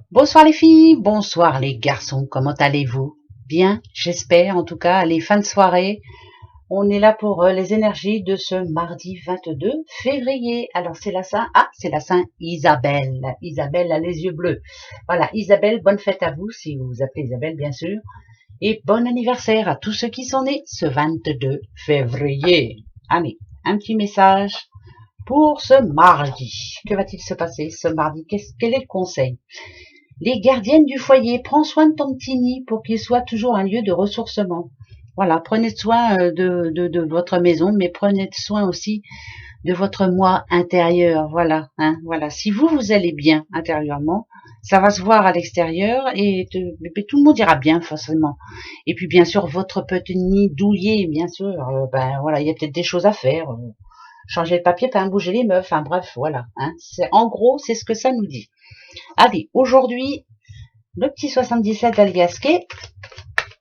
Bonsoir les filles, bonsoir les garçons, comment allez-vous? Bien, j'espère en tout cas. Allez, fin de soirée, on est là pour les énergies de ce mardi 22 février. Alors c'est la Saint Isabelle. Isabelle a les yeux bleus. Voilà, Isabelle, bonne fête à vous si vous vous appelez Isabelle bien sûr. Et bon anniversaire à tous ceux qui sont nés ce 22 février. Allez, un petit message pour ce mardi. Que va-t-il se passer ce mardi? Quel est le conseil? Les gardiennes du foyer, prends soin de ton petit nid pour qu'il soit toujours un lieu de ressourcement. Voilà, prenez soin de votre maison, mais prenez soin aussi de votre moi intérieur. Voilà, hein, voilà. Si vous allez bien intérieurement, ça va se voir à l'extérieur et tout le monde ira bien forcément. Et puis bien sûr votre petit nid douillet, bien sûr. Ben voilà, il y a peut-être des choses à faire. Changer le papier, peindre, bouger les meufs. Enfin bref, voilà. Hein. En gros, c'est ce que ça nous dit. Allez, aujourd'hui, le petit 77 Algasquet,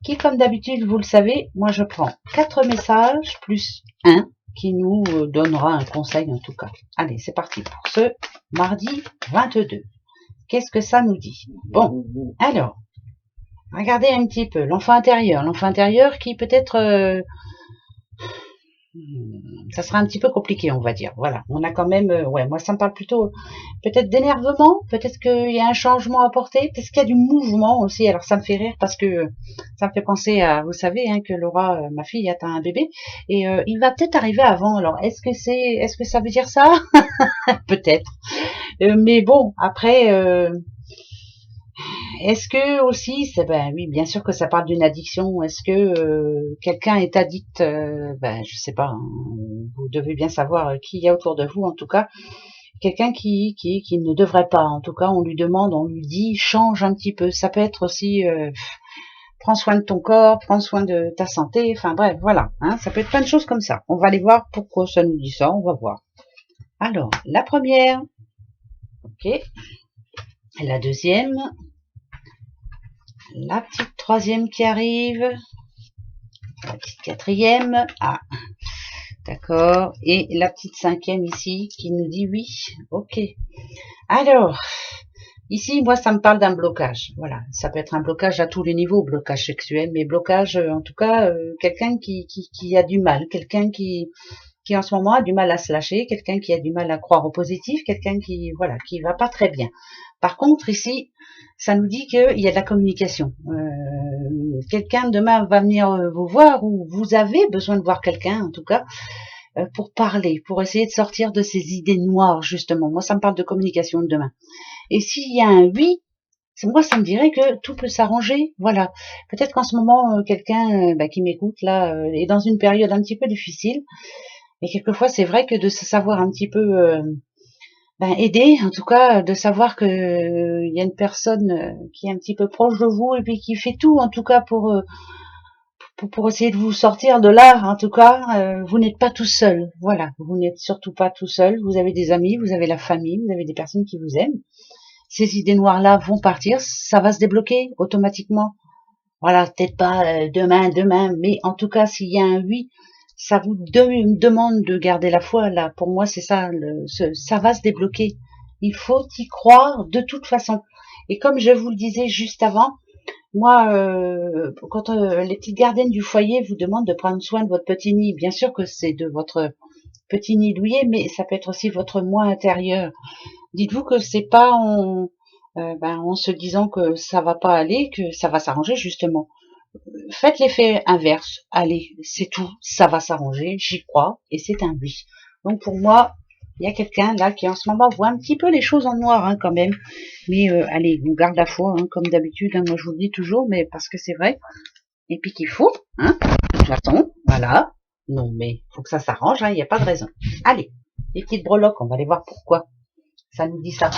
qui, comme d'habitude, vous le savez, moi je prends 4 messages plus un qui nous donnera un conseil en tout cas. Allez, c'est parti pour ce mardi 22. Qu'est-ce que ça nous dit? Bon, alors, regardez un petit peu l'enfant intérieur qui peut-être ça sera un petit peu compliqué, on va dire. Voilà, on a quand même, ouais, moi ça me parle plutôt peut-être d'énervement, peut-être qu'il y a un changement à apporter, peut-être qu'il y a du mouvement aussi. Alors ça me fait rire parce que ça me fait penser à, vous savez, hein, que Laura, ma fille, atteint un bébé et il va peut-être arriver avant. Alors est-ce que ça veut dire ça? Peut-être. Mais bon, après. Est-ce que aussi, ben oui, bien sûr que ça parle d'une addiction. Est-ce que quelqu'un est addict? Ben je sais pas. Hein. Vous devez bien savoir qui il y a autour de vous. En tout cas, quelqu'un qui ne devrait pas. En tout cas, on lui demande, on lui dit, change un petit peu. Ça peut être aussi, prends soin de ton corps, prends soin de ta santé. Enfin bref, voilà. Hein, ça peut être plein de choses comme ça. On va aller voir pourquoi ça nous dit ça. On va voir. Alors, la première, ok. La deuxième. La petite troisième qui arrive, la petite quatrième, ah, d'accord, et la petite cinquième ici qui nous dit oui, ok. Alors, ici, moi, ça me parle d'un blocage, voilà, ça peut être un blocage à tous les niveaux, blocage sexuel, mais blocage, en tout cas, quelqu'un qui a du mal, quelqu'un qui en ce moment a du mal à se lâcher, quelqu'un qui a du mal à croire au positif, quelqu'un qui, voilà, qui va pas très bien. Par contre, ici, ça nous dit qu'il y a de la communication. Quelqu'un demain va venir vous voir ou vous avez besoin de voir quelqu'un, en tout cas, pour parler, pour essayer de sortir de ces idées noires, justement. Moi, ça me parle de communication de demain. Et s'il y a un oui, moi, ça me dirait que tout peut s'arranger. Voilà. Peut-être qu'en ce moment, quelqu'un qui m'écoute, là, est dans une période un petit peu difficile. Et quelquefois, c'est vrai que de se savoir un petit peu aider, en tout cas, de savoir que il y a une personne qui est un petit peu proche de vous et puis qui fait tout, en tout cas, pour essayer de vous sortir de là. En tout cas, vous n'êtes pas tout seul. Voilà, vous n'êtes surtout pas tout seul. Vous avez des amis, vous avez la famille, vous avez des personnes qui vous aiment. Ces idées noires-là vont partir, ça va se débloquer automatiquement. Voilà, peut-être pas demain, mais en tout cas, s'il y a un oui, ça vous demande de garder la foi. Là, pour moi, c'est ça. Ça va se débloquer. Il faut y croire de toute façon. Et comme je vous le disais juste avant, moi, quand les petites gardiennes du foyer vous demandent de prendre soin de votre petit nid, bien sûr que c'est de votre petit nid douillet, mais ça peut être aussi votre moi intérieur. Dites-vous que c'est pas en se disant que ça va pas aller que ça va s'arranger justement. Faites l'effet inverse. Allez, c'est tout, ça va s'arranger, j'y crois, et c'est un oui. Donc pour moi, il y a quelqu'un là qui en ce moment voit un petit peu les choses en noir hein, quand même. Mais allez, on garde la foi, hein, comme d'habitude, hein, moi je vous le dis toujours, mais parce que c'est vrai. Et puis qu'il faut, hein, de toute façon, voilà. Non mais faut que ça s'arrange, hein, il n'y a pas de raison. Allez, les petites breloques, on va aller voir pourquoi. Ça nous dit ça.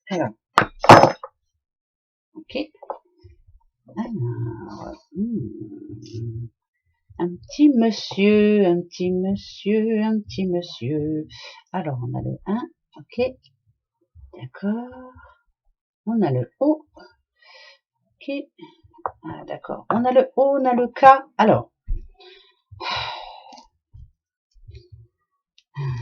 Alors, ok. Alors, un petit monsieur, un petit monsieur, un petit monsieur. Alors, on a le 1, ok, d'accord. On a le O, ok. Ah, d'accord. On a le O, on a le K. Alors,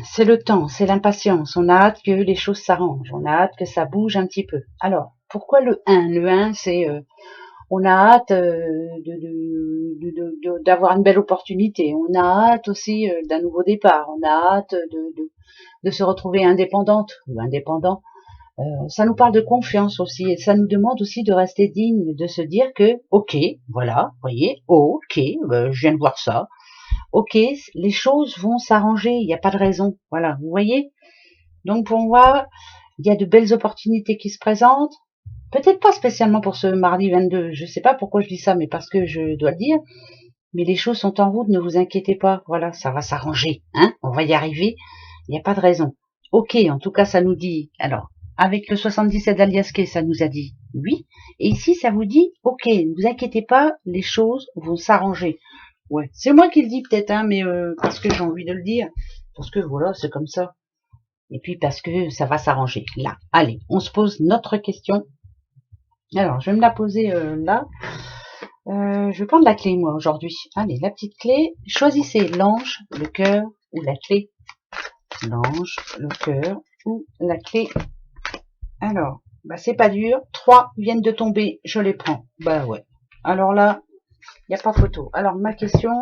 C'est le temps, c'est l'impatience. On a hâte que les choses s'arrangent. On a hâte que ça bouge un petit peu. Alors, pourquoi le 1? Le 1, c'est on a hâte d'avoir une belle opportunité. On a hâte aussi d'un nouveau départ. On a hâte de se retrouver indépendante ou indépendant. Ça nous parle de confiance aussi et ça nous demande aussi de rester digne, de se dire que, ok, voilà, voyez, ok, je viens de voir ça. Ok, les choses vont s'arranger, il n'y a pas de raison. Voilà, vous voyez. Donc pour moi, il y a de belles opportunités qui se présentent. Peut-être pas spécialement pour ce mardi 22, je sais pas pourquoi je dis ça, mais parce que je dois le dire. Mais les choses sont en route, ne vous inquiétez pas. Voilà, ça va s'arranger, hein. On va y arriver. Il n'y a pas de raison. Ok, en tout cas, ça nous dit. Alors, avec le 77 d'Aliasqué, ça nous a dit oui. Et ici, ça vous dit ok, ne vous inquiétez pas, les choses vont s'arranger. Ouais, c'est moi qui le dis peut-être, hein, mais parce que j'ai envie de le dire. Parce que voilà, c'est comme ça. Et puis parce que ça va s'arranger. Là, allez, on se pose notre question. Alors, je vais me la poser là. Je vais prendre la clé, moi, aujourd'hui. Allez, la petite clé. Choisissez l'ange, le cœur ou la clé. L'ange, le cœur ou la clé. Alors, bah c'est pas dur. 3 viennent de tomber, je les prends. Bah ouais. Alors là, il n'y a pas photo. Alors, ma question,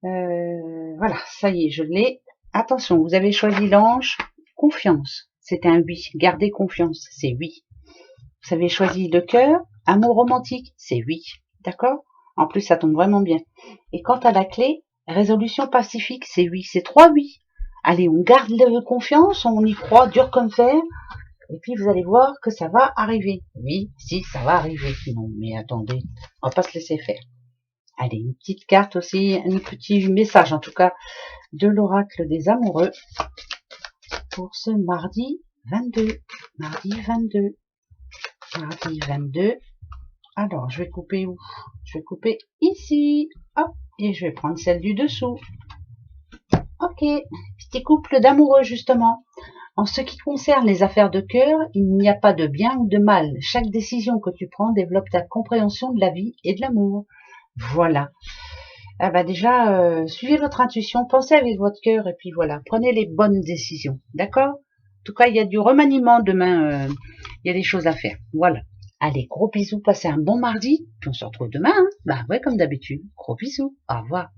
voilà, ça y est, je l'ai. Attention, vous avez choisi l'ange. Confiance, c'est un oui. Gardez confiance, c'est oui. Vous avez choisi le cœur. Amour romantique, c'est oui. D'accord? En plus, ça tombe vraiment bien. Et quant à la clé, résolution pacifique, c'est oui. C'est 3 oui. Allez, on garde confiance, on y croit, dur comme fer. Et puis, vous allez voir que ça va arriver. Oui, si, ça va arriver. Non, mais attendez, on va pas se laisser faire. Allez, une petite carte aussi, un petit message en tout cas de l'oracle des amoureux pour ce mardi 22. Mardi 22. Mardi 22. Alors, je vais couper où? Je vais couper ici. Hop, et je vais prendre celle du dessous. Ok, petit couple d'amoureux justement. En ce qui concerne les affaires de cœur, il n'y a pas de bien ou de mal. Chaque décision que tu prends développe ta compréhension de la vie et de l'amour. Voilà. Ah bah déjà, suivez votre intuition, pensez avec votre cœur et puis voilà, prenez les bonnes décisions. D'accord? En tout cas, il y a du remaniement demain. Il y a des choses à faire. Voilà. Allez, gros bisous, passez un bon mardi. Puis on se retrouve demain. Hein. Bah ouais, comme d'habitude. Gros bisous. Au revoir.